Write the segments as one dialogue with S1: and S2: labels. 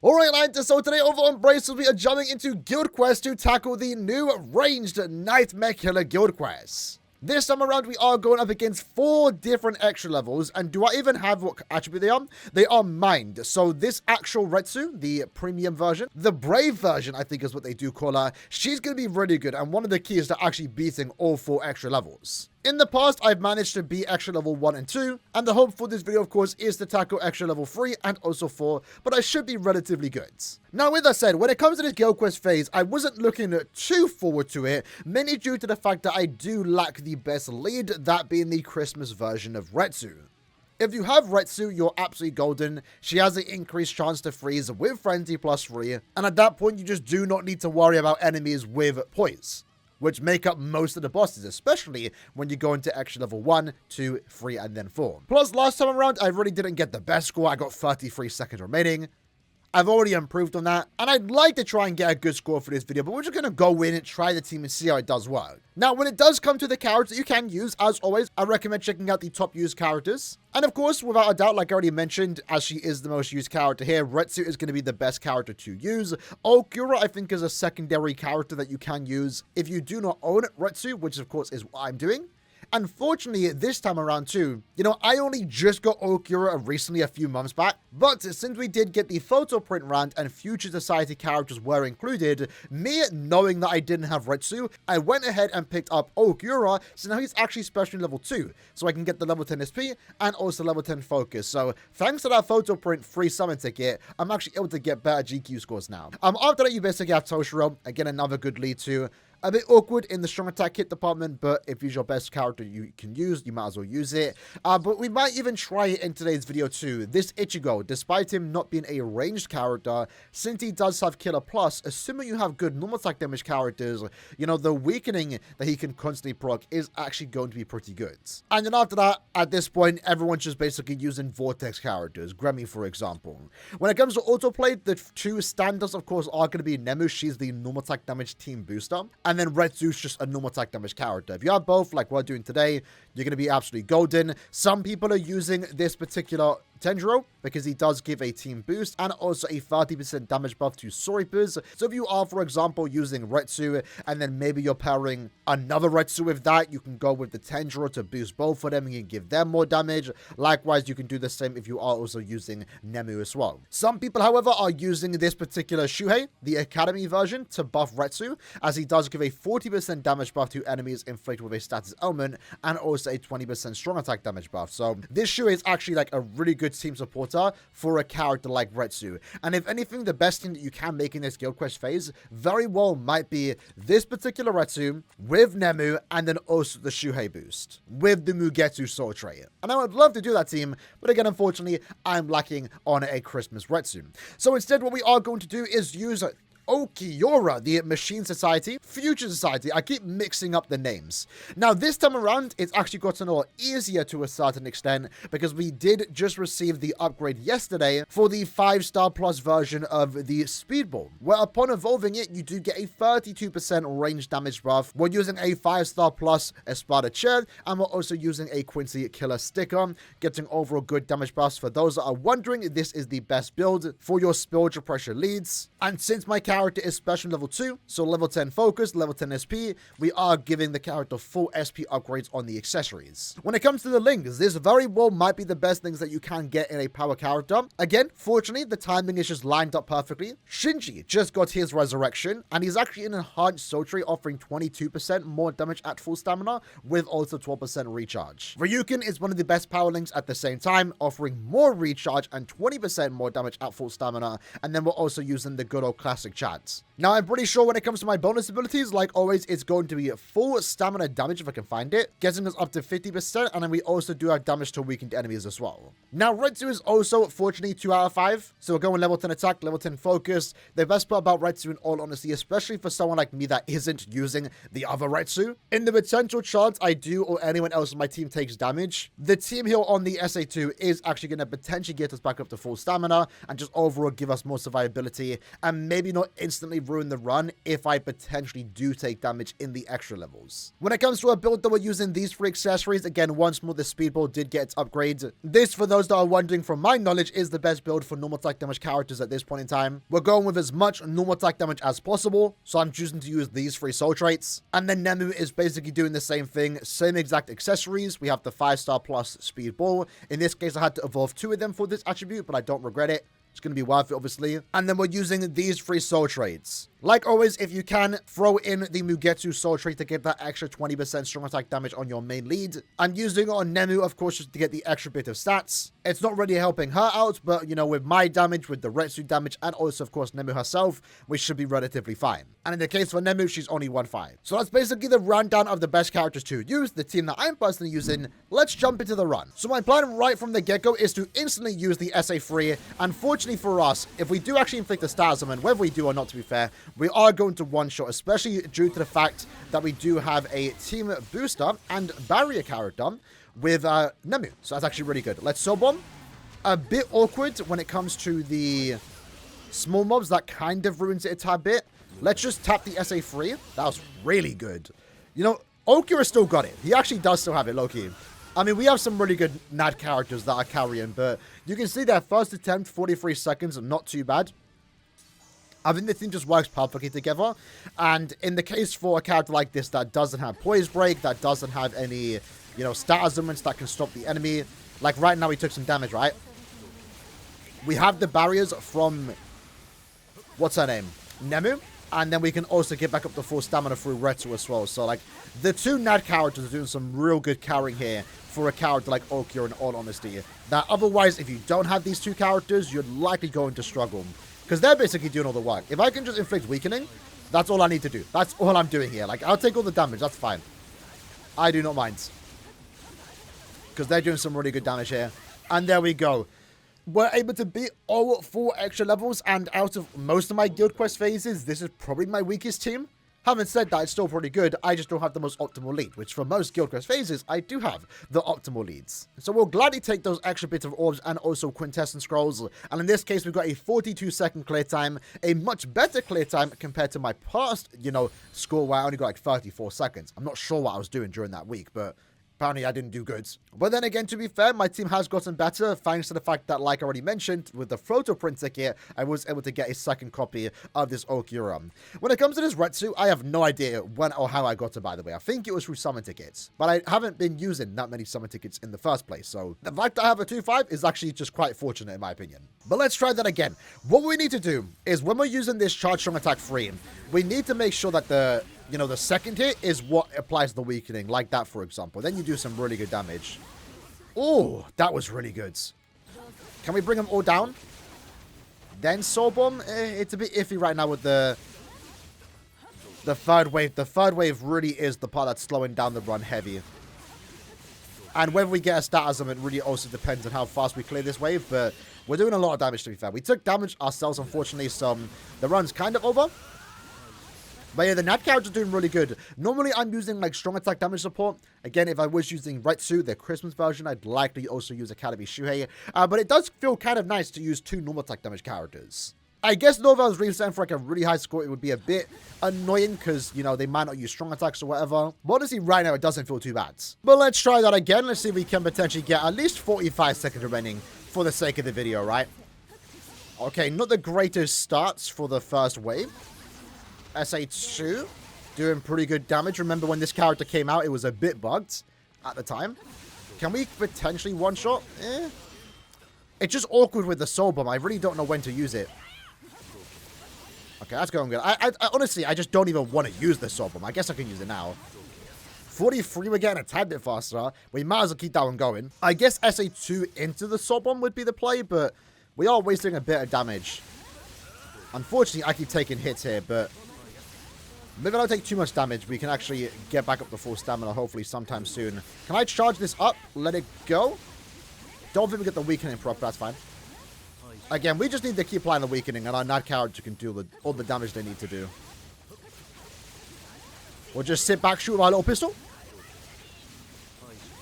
S1: Alright lads, so today over on Braces we are jumping into Guild Quest to tackle the new ranged Nightmare Killer Guild Quest. This time around we are going up against 4 different extra levels, and do I even have what attribute they are? They are Mind. So this actual Retsu, the premium version, the Brave version I think is what they do call her, she's going to be really good, and one of the keys to actually beating all 4 extra levels. In the past, I've managed to beat extra level 1 and 2, and the hope for this video, of course, is to tackle extra level 3 and also 4, but I should be relatively good. Now, with that said, when it comes to this Guild Quest phase, I wasn't looking too forward to it, mainly due to the fact that I do lack the best lead, that being the Christmas version of Retsu. If you have Retsu, you're absolutely golden. She has an increased chance to freeze with Frenzy plus 3, and at that point, you just do not need to worry about enemies with poise, which make up most of the bosses, especially when you go into extra level 1, 2, 3, and then 4. Plus, last time around, I really didn't get the best score. I got 33 seconds remaining. I've already improved on that, and I'd like to try and get a good score for this video, but we're just going to go in and try the team and see how it does work. Now, when it does come to the characters you can use, as always, I recommend checking out the top used characters. And of course, without a doubt, like I already mentioned, as she is the most used character here, Retsu is going to be the best character to use. Okura, I think, is a secondary character that you can use if you do not own Retsu, which of course is what I'm doing. Unfortunately, this time around too, I only just got Okura recently a few months back, but since we did get the photo print round and Future Society characters were included, me knowing that I didn't have Retsu, I went ahead and picked up Okura, so now he's actually special level 2, so I can get the level 10 SP and also level 10 focus. So thanks to that photo print free summon ticket, I'm actually able to get better GQ scores now. After that, you basically have Toshiro, again another good lead too. A bit awkward in the strong attack hit department, but if he's your best character you can use, you might as well use it. But we might even try it in today's video too. This Ichigo, despite him not being a ranged character, since he does have Killer Plus, assuming you have good normal attack damage characters, the weakening that he can constantly proc is actually going to be pretty good. And then after that, at this point, everyone's just basically using Vortex characters, Grammy for example. When it comes to autoplay, the 2 standards of course are going to be Nemu, she's the normal attack damage team booster, and then Retsu's just a normal attack damage character. If you have both, like we're doing today, you're going to be absolutely golden. Some people are using this particular Tenjiro because he does give a team boost and also a 30% damage buff to Soripers. So if you are, for example, using Retsu and then maybe you're pairing another Retsu with that, you can go with the Tenjiro to boost both of them and you can give them more damage. Likewise, you can do the same if you are also using Nemu as well. Some people, however, are using this particular Shuhei, the Academy version, to buff Retsu, as he does give a 40% damage buff to enemies inflicted with a status element and also a 20% strong attack damage buff. So this Shuhei is actually like a really good team supporter for a character like Retsu. And if anything, the best thing that you can make in this Guild Quest phase very well might be this particular Retsu with Nemu and then also the Shuhei boost with the Mugetsu Soul Trait. And I would love to do that team, but again, unfortunately, I'm lacking on a Christmas Retsu. So instead, what we are going to do is use Okiora, the Machine Society, Future Society. I keep mixing up the names. Now, this time around, it's actually gotten a lot easier to a certain extent because we did just receive the upgrade yesterday for the 5-star plus version of the Speedball, where upon evolving it, you do get a 32% range damage buff. We're using a 5-star plus Espada Chair, and we're also using a Quincy Killer sticker, getting overall good damage buffs. For those that are wondering, this is the best build for your spiritual pressure leads. And since my character is special level 2, so level 10 focus, level 10 SP, we are giving the character full SP upgrades on the accessories. When it comes to the links, this very well might be the best things that you can get in a power character. Again, fortunately, the timing is just lined up perfectly. Shinji just got his resurrection, and he's actually an enhanced soul trait offering 22% more damage at full stamina with also 12% recharge. Ryukin is one of the best power links at the same time, offering more recharge and 20% more damage at full stamina, and then we're also using the good old classic chats. Now, I'm pretty sure when it comes to my bonus abilities, like always, it's going to be full stamina damage if I can find it, getting us up to 50%, and then we also do have damage to weakened enemies as well. Now, Retsu is also, fortunately, 2 out of 5, so we're going level 10 attack, level 10 focus. The best part about Retsu, in all honesty, especially for someone like me that isn't using the other Retsu, in the potential chance I do or anyone else in my team takes damage, the team heal on the SA2 is actually going to potentially get us back up to full stamina and just overall give us more survivability, and maybe not instantly ruin the run if I potentially do take damage in the extra levels. When it comes to a build that we're using these 3 accessories, again, once more, the speedball did get its upgrade. This, for those that are wondering, from my knowledge, is the best build for normal attack damage characters at this point in time. We're going with as much normal attack damage as possible, so I'm choosing to use these 3 soul traits. And then Nemu is basically doing the same thing, same exact accessories. We have the 5-star plus speedball. In this case, I had to evolve 2 of them for this attribute, but I don't regret it. It's going to be worth it, obviously. And then we're using these 3 soul traits. Like always, if you can, throw in the Mugetsu soul trait to get that extra 20% strong attack damage on your main lead. I'm using it on Nemu, of course, just to get the extra bit of stats. It's not really helping her out, but, you know, with my damage, with the Retsu damage, and also, of course, Nemu herself, we should be relatively fine. And in the case for Nemu, she's only 1-5. So that's basically the rundown of the best characters to use, the team that I'm personally using. Let's jump into the run. So my plan right from the get-go is to instantly use the SA3. Unfortunately for us, if we do actually inflict the Starsum, and whether we do or not, to be fair, we are going to one-shot, especially due to the fact that we do have a team booster and barrier character with Nemu. So that's actually really good. Let's soul bomb. A bit awkward when it comes to the small mobs. That kind of ruins it a tad bit. Let's just tap the SA3. That was really good. You know, Okira still got it. He actually does still have it, low-key. I mean, we have some really good NAD characters that are carrying, but you can see their first attempt, 43 seconds, not too bad. I think the team just works perfectly together. And in the case for a character like this that doesn't have Poise Break, that doesn't have any, you know, status elements that can stop the enemy. Like right now, he took some damage, right? We have the barriers from, what's her name? Nemu. And then we can also get back up to full stamina through Retsu as well. So, like, the 2 NAD characters are doing some real good carrying here for a character like Okira, in all honesty. That otherwise, if you don't have these 2 characters, you're likely going to struggle. Because they're basically doing all the work. If I can just inflict weakening, that's all I need to do. That's all I'm doing here. Like, I'll take all the damage. That's fine. I do not mind. Because they're doing some really good damage here. And there we go. We're able to beat all 4 extra levels. And out of most of my Guild Quest phases, this is probably my weakest team. Having said that, it's still pretty good. I just don't have the most optimal lead, which for most Guild Quest phases, I do have the optimal leads. So we'll gladly take those extra bits of orbs and also quintessence scrolls. And in this case, we've got a 42-second clear time, a much better clear time compared to my past, you know, score where I only got like 34 seconds. I'm not sure what I was doing during that week, but apparently I didn't do good. But then again, to be fair, my team has gotten better thanks to the fact that, like I already mentioned, with the photo print ticket, I was able to get a second copy of this Okira. When it comes to this Retsu, I have no idea when or how I got it, by the way. I think it was through summon tickets, but I haven't been using that many summon tickets in the first place, so the fact that I have a 2-5 is actually just quite fortunate in my opinion. But let's try that again. What we need to do is when we're using this charge strong attack 3, we need to make sure that the second hit is what applies the weakening, like that, for example. Then you do some really good damage. Oh, that was really good. Can we bring them all down? Then Soul Bomb? It's a bit iffy right now with the third wave. The third wave really is the part that's slowing down the run heavy. And whether we get a status, it really also depends on how fast we clear this wave, but we're doing a lot of damage, to be fair. We took damage ourselves, unfortunately, so the run's kind of over. But yeah, the NAD character's doing really good. Normally, I'm using, like, strong attack damage support. Again, if I was using Retsu, the Christmas version, I'd likely also use Academy Shuhei. But it does feel kind of nice to use 2 normal attack damage characters. I guess though if I was really setting for, like, a really high score, it would be a bit annoying because, you know, they might not use strong attacks or whatever. But honestly, right now, it doesn't feel too bad. But let's try that again. Let's see if we can potentially get at least 45 seconds remaining for the sake of the video, right? Okay, not the greatest starts for the first wave. SA2 doing pretty good damage. Remember when this character came out, it was a bit bugged at the time. Can we potentially one-shot? It's just awkward with the Soul Bomb. I really don't know when to use it. Okay, that's going good. I honestly, I just don't even want to use the Soul Bomb. I guess I can use it now. 43, we're getting a tad bit faster. We might as well keep that one going. I guess SA2 into the Soul Bomb would be the play, but we are wasting a bit of damage. Unfortunately, I keep taking hits here, but maybe I don't take too much damage. We can actually get back up to full stamina, hopefully sometime soon. Can I charge this up? Let it go? Don't think we get the weakening proc, that's fine. Again, we just need to keep applying the weakening, and our NAD character can do all the damage they need to do. We'll just sit back, shoot with our little pistol.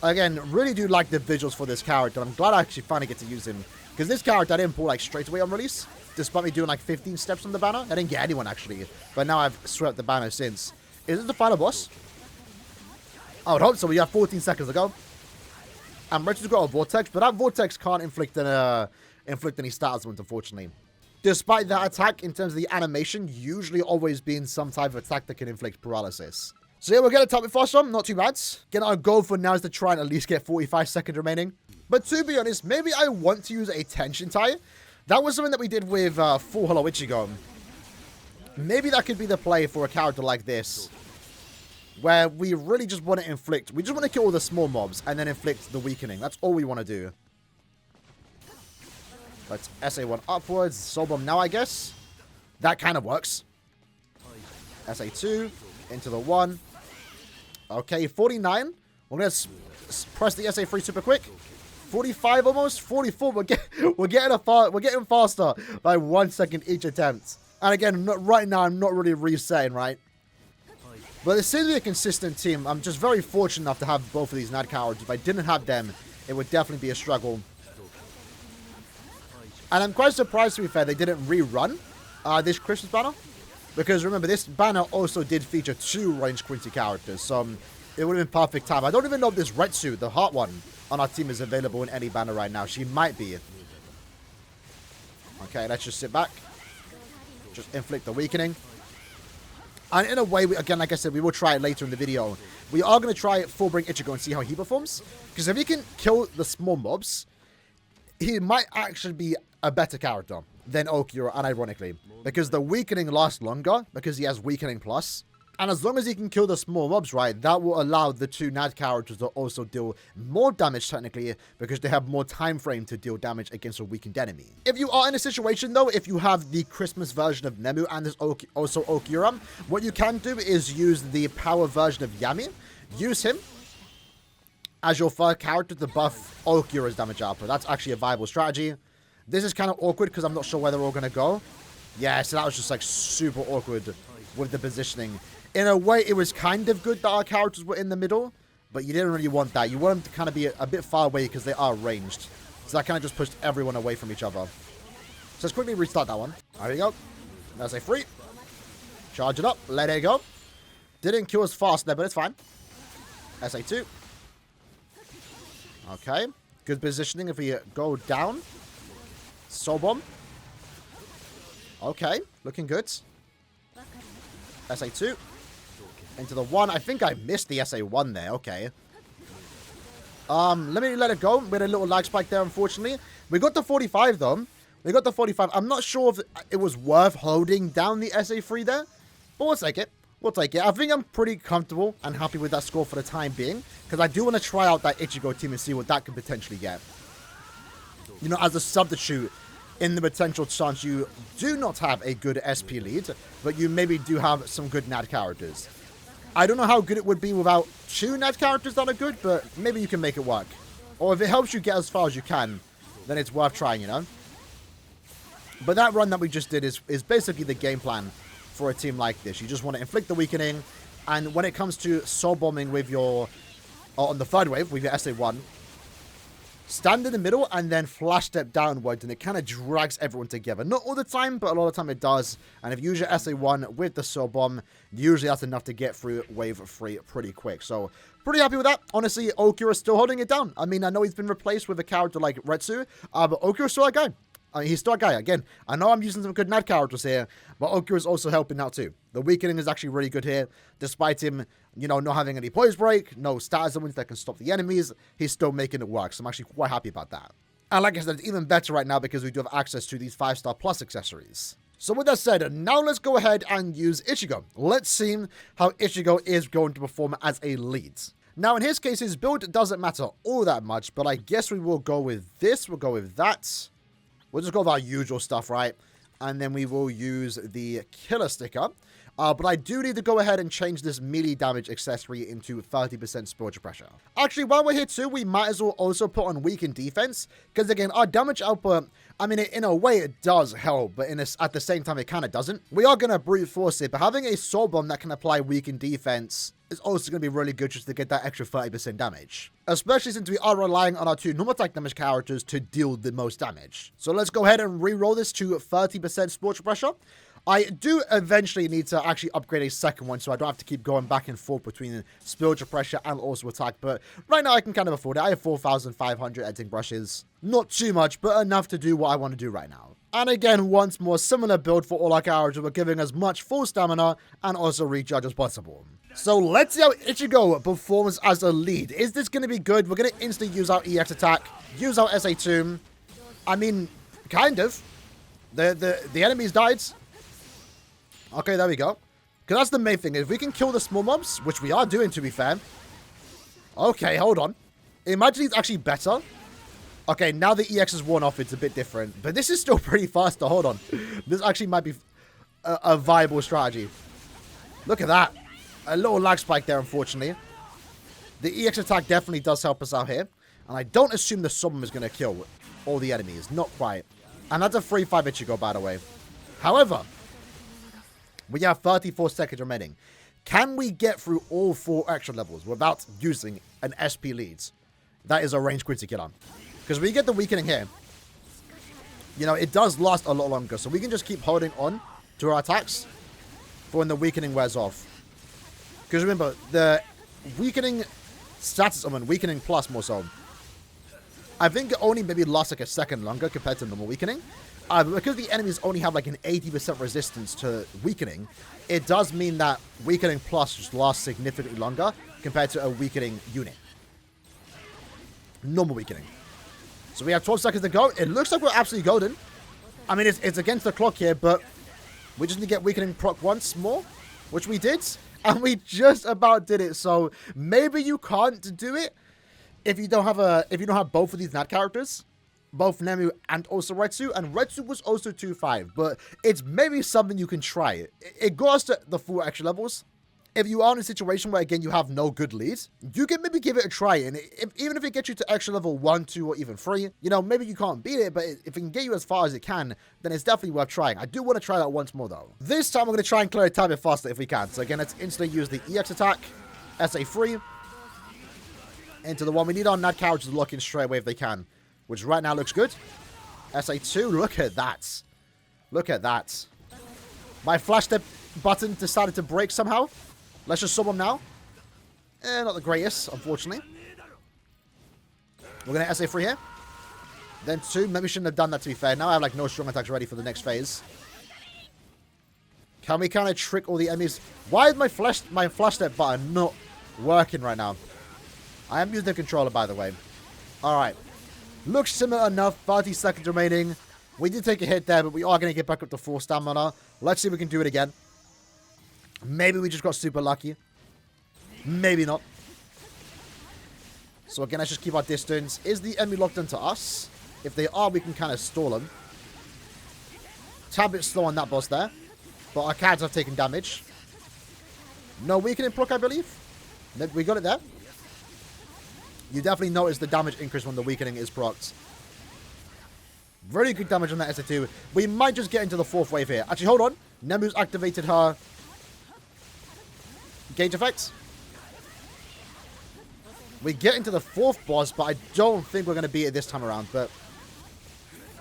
S1: Again, really do like the visuals for this character. I'm glad I actually finally get to use him. Because this character I didn't pull like straight away on release. despite me doing like 15 steps on the banner. I didn't get anyone, actually. But now I've swept the banner since. Is this the final boss? I would hope so. We have 14 seconds to go. I'm ready to go a Vortex, but that Vortex can't inflict any status wounds, unfortunately. Despite that attack, in terms of the animation, usually always being some type of attack that can inflict paralysis. So yeah, we'll get a top with faster. Not too bad. Again, our goal for now is to try and at least get 45 seconds remaining. But to be honest, maybe I want to use a tension tie. That was something that we did with Full Hollow Ichigo. Maybe that could be the play for a character like this, where we really just want to inflict. We just want to kill all the small mobs and then inflict the weakening. That's all we want to do. Let's SA1 upwards. Soul Bomb now, I guess. That kind of works. SA2 into the 1. Okay, 49. We're going to press the SA3 super quick. 45 almost. 44. We're getting faster by 1 second each attempt. And again, right now, I'm not really resetting, right? But it seems to be a consistent team. I'm just very fortunate enough to have both of these Nad characters. If I didn't have them, it would definitely be a struggle. And I'm quite surprised, to be fair, they didn't rerun this Christmas banner. Because remember, this banner also did feature 2 ranged QUINCY characters. So it would have been perfect time. I don't even know if this Retsu, the heart one, on our team is available in any banner right now. She might be. Okay, let's just sit back. Just inflict the weakening. And in a way, again, like I said, we will try it later in the video. We are going to try full bring Ichigo and see how he performs. Because if he can kill the small mobs, he might actually be a better character than Aaroniero, unironically. Because the weakening lasts longer, because he has weakening plus. And as long as he can kill the small mobs, right, that will allow the 2 Nad characters to also deal more damage, technically, because they have more time frame to deal damage against a weakened enemy. If you are in a situation, though, if you have the Christmas version of Nemu and there's also Aaroniero, what you can do is use the power version of Yami. Use him as your third character to buff Aarionero's damage output. That's actually a viable strategy. This is kind of awkward because I'm not sure where they're all going to go. Yeah, so that was just like super awkward with the positioning. In a way, it was kind of good that our characters were in the middle, but you didn't really want that. You want them to kind of be a bit far away because they are ranged. So that kind of just pushed everyone away from each other. So let's quickly restart that one. There we go. That's a free. Charge it up. Let it go. Didn't kill us fast there, but it's fine. SA2. Okay. Good positioning if we go down. Soul Bomb. Okay. Looking good. SA2. Into the 1. I think I missed the SA1 there. Okay. Let me let it go. We had a little lag spike there, unfortunately. We got the 45, though. We got the 45. I'm not sure if it was worth holding down the SA3 there. But we'll take it. We'll take it. I think I'm pretty comfortable and happy with that score for the time being. Because I do want to try out that Ichigo team and see what that could potentially get. You know, as a substitute, in the potential chance you do not have a good SP lead, but you maybe do have some good Nad characters. I don't know how good it would be without 2 Nad characters that are good, but maybe you can make it work. Or if it helps you get as far as you can, then it's worth trying, you know? But that run that we just did is basically the game plan for a team like this. You just want to inflict the weakening, and when it comes to soul bombing with your... on the third wave, with your SA1, stand in the middle and then flash step downwards, and it kind of drags everyone together. Not all the time, but a lot of the time it does. And if you use your SA1 with the soul bomb, usually that's enough to get through wave 3 pretty quick. So, pretty happy with that. Honestly, Aaroniero is still holding it down. I mean, I know he's been replaced with a character like Retsu, but Aaroniero is still a guy. He's still a guy. Again, I know I'm using some good Nad characters here, but Aaroniero is also helping out too. The weakening is actually really good here. Despite him, you know, not having any poise break, no status zones that can stop the enemies, he's still making it work. So I'm actually quite happy about that. And like I said, it's even better right now because we do have access to these 5-star plus accessories. So with that said, now let's go ahead and use Ichigo. Let's see how Ichigo is going to perform as a lead. Now, in his case, his build doesn't matter all that much, but I guess we will go with this. We'll go with that. We'll just go with our usual stuff, right? And then we will use the killer sticker. But I do need to go ahead and change this melee damage accessory into 30% spiritual pressure. Actually, while we're here too, we might as well also put on weakened defense. Because again, our damage output, I mean, in a way it does help, but at the same time it kind of doesn't. We are going to brute force it, but having a soul bomb that can apply weakened defense is also going to be really good just to get that extra 30% damage. Especially since we are relying on our 2 normal attack damage characters to deal the most damage. So let's go ahead and re-roll this to 30% spiritual pressure. I do eventually need to actually upgrade a second one so I don't have to keep going back and forth between spiritual pressure and also attack. But right now I can kind of afford it. I have 4,500 editing brushes. Not too much, but enough to do what I want to do right now. And again, once more, similar build for all our characters. We're giving as much full stamina and also recharge as possible. So let's see how Ichigo performs as a lead. Is this going to be good? We're going to instantly use our EX attack, use our SA2. I mean, kind of. The enemies died. Okay, there we go. Because that's the main thing. If we can kill the small mobs, which we are doing, to be fair. Okay, hold on. Imagine he's actually better. Okay, now the EX is worn off, it's a bit different. But this is still pretty fast, though. Hold on. This actually might be a viable strategy. Look at that. A little lag spike there, unfortunately. The EX attack definitely does help us out here. And I don't assume the summon is going to kill all the enemies. Not quite. And that's a 3-5 Ichigo, by the way. However, we have 34 seconds remaining. Can we get through all 4 extra levels without using an SP lead? That is a ranged QUINCY killer. Because we get the weakening here. You know, it does last a lot longer. So we can just keep holding on to our attacks for when the weakening wears off. Because remember, the weakening status summon, weakening plus more so, I think it only maybe lasts like a second longer compared to normal weakening. Because the enemies only have like an 80% resistance to weakening, it does mean that weakening plus just lasts significantly longer compared to a weakening unit. Normal weakening. So we have 12 seconds to go. It looks like we're absolutely golden. I mean, it's against the clock here, but we just need to get weakening proc once more, which we did. And we just about did it. So maybe you can't do it if you don't have both of these Nat characters. Both Nemu and also Retsu. And Retsu was also 2-5. But it's maybe something you can try. It goes to the 4 extra levels. If you are in a situation where, again, you have no good lead, you can maybe give it a try. And even if it gets you to extra level 1, 2, or even 3, you know, maybe you can't beat it. But if it can get you as far as it can, then it's definitely worth trying. I do want to try that once more, though. This time, we're going to try and clear it a bit faster if we can. So, again, let's instantly use the EX attack. SA3. Into the one. We need our Nat characters to lock in straight away if they can. Which right now looks good. SA2, look at that. Look at that. My flash step button decided to break somehow. Let's just sub them now. Not the greatest, unfortunately. We're going to SA3 here. Then 2. Maybe we shouldn't have done that, to be fair. Now I have like no strong attacks ready for the next phase. Can we kind of trick all the enemies? Why is my flash step button not working right now? I am using the controller, by the way. Alright. Looks similar enough. 30 seconds remaining. We did take a hit there, but we are going to get back up to 4 stamina. Let's see if we can do it again. Maybe we just got super lucky. Maybe not. So again, let's just keep our distance. Is the enemy locked into us? If they are, we can kind of stall them. Tad bit slow on that boss there. But our cards have taken damage. No weakening proc, I believe. We got it there. You definitely notice the damage increase when the weakening is procced. Very good damage on that SA2. We might just get into the 4th wave here. Actually, hold on. Nemu's activated her gauge effects. We get into the 4th boss, but I don't think we're going to beat it this time around. But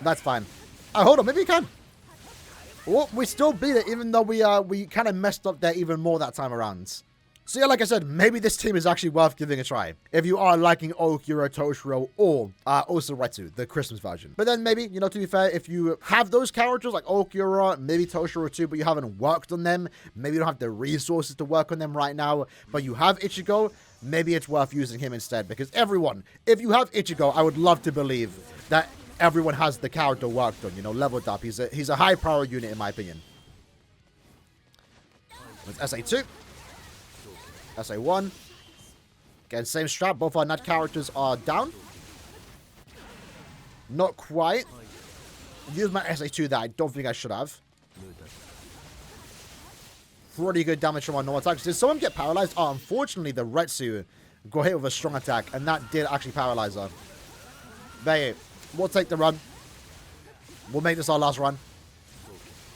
S1: that's fine. Oh, hold on. Maybe we can. Oh, we still beat it, even though we kind of messed up there even more that time around. So yeah, like I said, maybe this team is actually worth giving a try. If you are liking Aaroniero, Toshiro, or also Retsu, the Christmas version. But then maybe, you know, to be fair, if you have those characters like Aaroniero, maybe Toshiro too, but you haven't worked on them, maybe you don't have the resources to work on them right now, but you have Ichigo, maybe it's worth using him instead. Because everyone, if you have Ichigo, I would love to believe that everyone has the character worked on, you know, leveled up. He's a high power unit in my opinion. That's SA2. SA1. Again, same strat. Both our Nat characters are down. Not quite. Use my SA2 that I don't think I should have. Pretty good damage from our normal attacks. Did someone get paralyzed? Oh, unfortunately, the Retsu got hit with a strong attack, and that did actually paralyze her. There, we'll take the run. We'll make this our last run.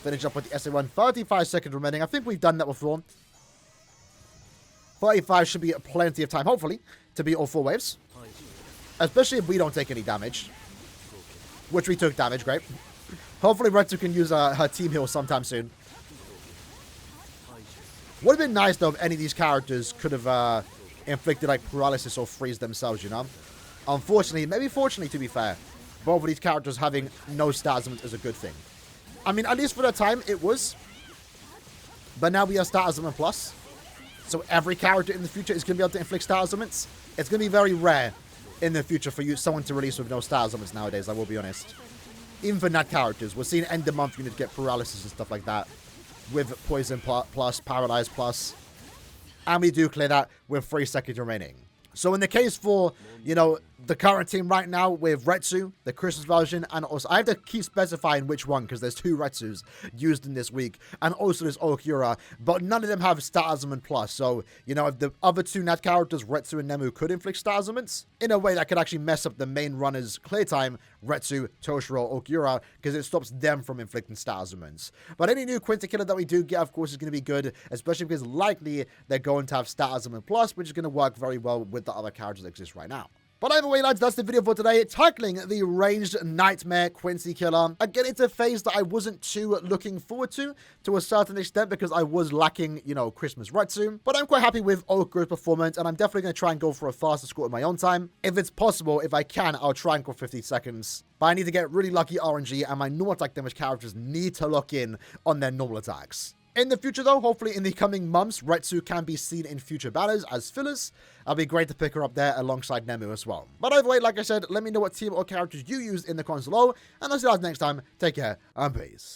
S1: Finish up with the SA1. 35 seconds remaining. I think we've done that before. 35 should be plenty of time, hopefully, to beat all 4 waves. Especially if we don't take any damage. Which we took damage, great. Hopefully Retsu can use her team heal sometime soon. Would have been nice, though, if any of these characters could have inflicted, like, paralysis or freeze themselves, you know? Unfortunately, maybe fortunately, to be fair, both of these characters having no stat augment is a good thing. I mean, at least for the time, it was. But now we have stat augment plus. So every character in the future is going to be able to inflict stat augments. It's going to be very rare in the future for someone to release with no stat augments nowadays, I will be honest. Even for nat characters, we're seeing end of month units get paralysis and stuff like that. With poison plus, paralyze plus. And we do clear that with 3 seconds remaining. So in the case for, you know, the current team right now with Retsu, the Christmas version, and also I have to keep specifying which one because there's 2 Retsus used in this week, and also there's Okura, but none of them have stat augment plus. So, you know, if the other 2 nat characters, Retsu and Nemu, could inflict stat augments, in a way that could actually mess up the main runner's clear time, Retsu, Toshiro, Okura, because it stops them from inflicting stat augments. But any new QUINCY killer that we do get, of course, is going to be good, especially because likely they're going to have stat augment plus, which is going to work very well with the other characters that exist right now. But either way, lads, that's the video for today, tackling the ranged Nightmare QUINCY killer. Again, it's a phase that I wasn't too looking forward to a certain extent, because I was lacking, you know, Christmas Retsu. But I'm quite happy with Okura's performance, and I'm definitely going to try and go for a faster score in my own time. If it's possible, if I can, I'll try and go 50 seconds. But I need to get really lucky RNG, and my normal attack damage characters need to lock in on their normal attacks. In the future, though, hopefully in the coming months, Retsu can be seen in future battles as fillers. It'll be great to pick her up there alongside Nemu as well. But either way, like I said, let me know what team or characters you use in the comments below. And I'll see you guys next time. Take care and peace.